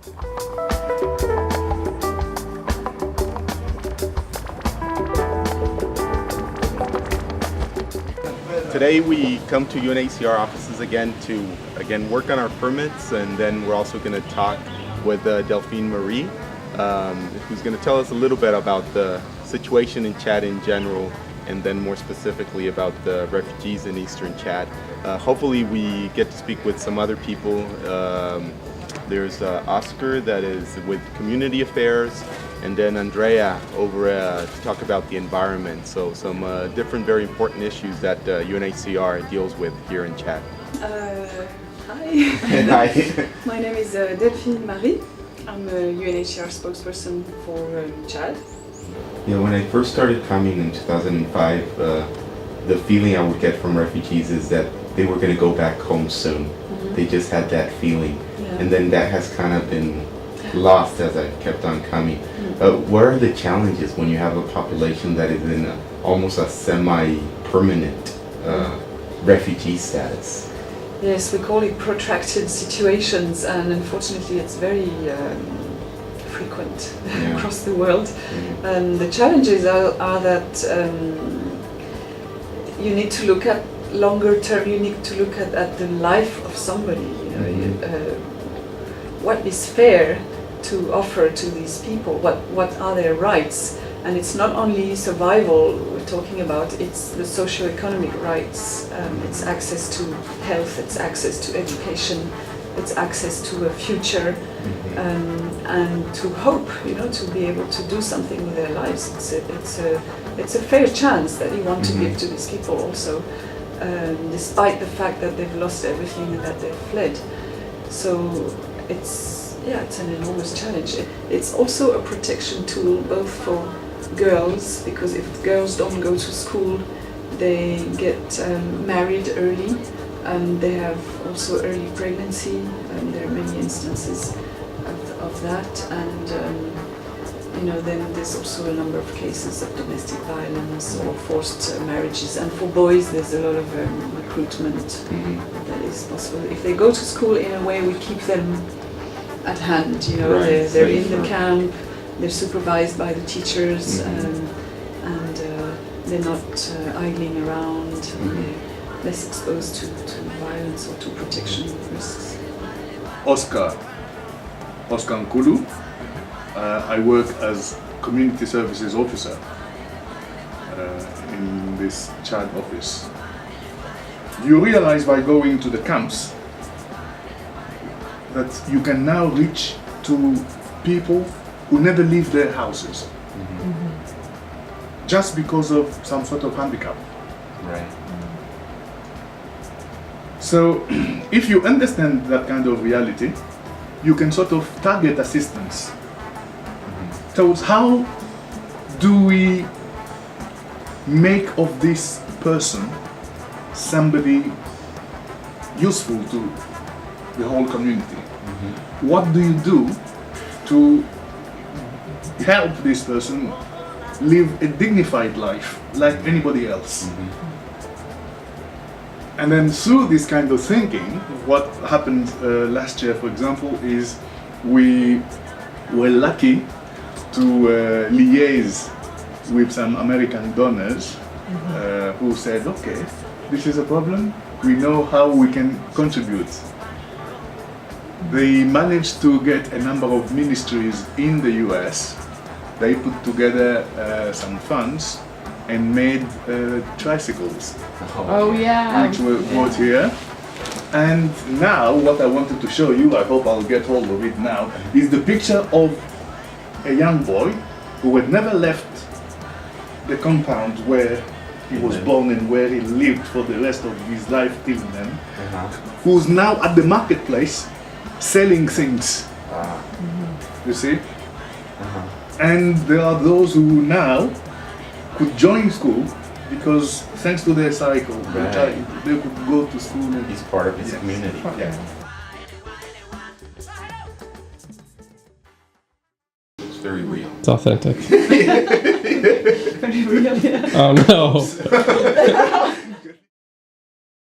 Today we come to UNHCR offices again to work on our permits, and then we're also going to talk with Delphine Marie, who's going to tell us a little bit about the situation in Chad in general, and then more specifically about the refugees in Eastern Chad. Hopefully we get to speak with some other people. There's Oscar that is with Community Affairs, and then Andrea over to talk about the environment. So some different very important issues that UNHCR deals with here in Chad. Hi. Hi. My name is Delphine Marie. I'm a UNHCR spokesperson for Chad. Yeah, when I first started coming in 2005, the feeling I would get from refugees is that they were going to go back home soon. Mm-hmm. They just had that feeling. Yeah. And then that has kind of been lost as I kept on coming. Mm-hmm. What are the challenges when you have a population that is in almost a semi-permanent refugee status? Yes, we call it protracted situations, and unfortunately it's very frequent across the world. Mm-hmm. The challenges are that you need to look at longer term, you need to look at the life of somebody. What is fair to offer to these people? What are their rights? And it's not only survival we're talking about, it's the socio-economic rights. It's access to health, it's access to education, it's access to a future, and to hope, to be able to do something with their lives. It's a fair chance that you want to give to these people also, despite the fact that they've lost everything and that they've fled. So it's an enormous challenge. It's also a protection tool both for girls, because if girls don't go to school, they get married early, and they have also early pregnancy, and there are many instances of that, and then there's also a number of cases of domestic violence or forced marriages, and for boys there's a lot of recruitment that is possible. If they go to school, in a way we keep them at hand, they're in the camp, they're supervised by the teachers, and they're not idling around, they're less exposed to violence or to protection risks. Oscar Nkulu. I work as community services officer in this Chad office. You realize by going to the camps that you can now reach to people who never leave their houses, just because of some sort of handicap. Right. So if you understand that kind of reality, you can sort of target assistance towards how do we make of this person somebody useful to the whole community. What do you do to help this person live a dignified life like anybody else? And then through this kind of thinking, what happened last year, for example, is we were lucky to liaise with some American donors who said, okay, this is a problem, we know how we can contribute. They managed to get a number of ministries in the US. They put together some funds and made tricycles, which were brought here. And now what I wanted to show you, I hope I'll get hold of it now, is the picture of a young boy who had never left the compound where he was born and where he lived for the rest of his life till then, who's now at the marketplace selling things. You see? And there are those who now could join school because thanks to their cycle, they could go to school. And he's part of his community. It's very real. It's authentic. Very real, yeah. Oh no.